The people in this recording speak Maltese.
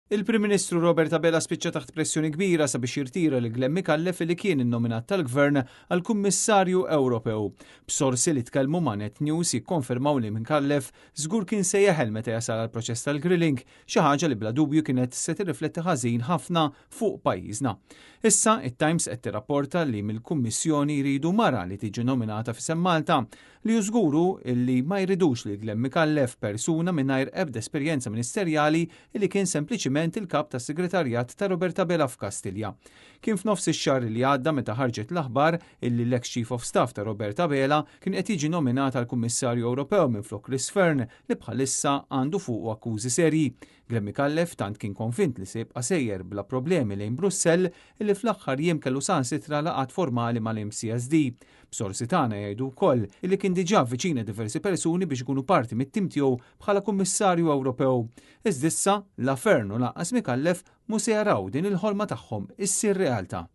Il-Prim Ministru Robert Abela spiċċa taħt pressjoni kbira sabiex jirtira li Glenn Mikallef li kien innominat tal-Gvern għal Kummissarju Ewropew. B'sorsi li tkellmu ma' Net News jikkonfermaw li Mikallef żgur kien se jeħel meta jasal għal proċess tal-grilling, xi ħaġa li bla dubju kienet se tirrifletti ħażin ħafna fuq pajjiżna. Issa it-Times qed tirrapporta li mill-Kummissjoni jridu mara li tiġi nominata f'isem Malta li jużguru li ma jridux li Glenn Mikallef persuna mingħajr ebda esperjenza ministerjali li kien sempliċiment il-kap tas segretarjat ta' Robert Abela f'Kastilja. Kien f'nofs ix-xahar li għadda meta ħarġet l-aħbar illi l-ex Chief of Staff ta' Robert Abela kien qed jiġi nominat għal Kummissarju Ewropew minflok Chris Fearn li bħalissa għandu fuq akkużi serji. Glenn Mikallef tant kien konvint li se jibqa' sejjer bla problemi lejn Brussell illi fl-aħħar jiem kellu saħansitra laqgħat formali mal-MCSD. B'sorsi tagħna jgħidu wkoll illi kien diġà viċina diversi persuni biex ikunu parti mit-tim tiegħu bħala Kummissarju Ewropew. Iżda issa la Fearn u lanqas Mikallef mhux se jaraw din il-ħolma tagħhom issir realtà.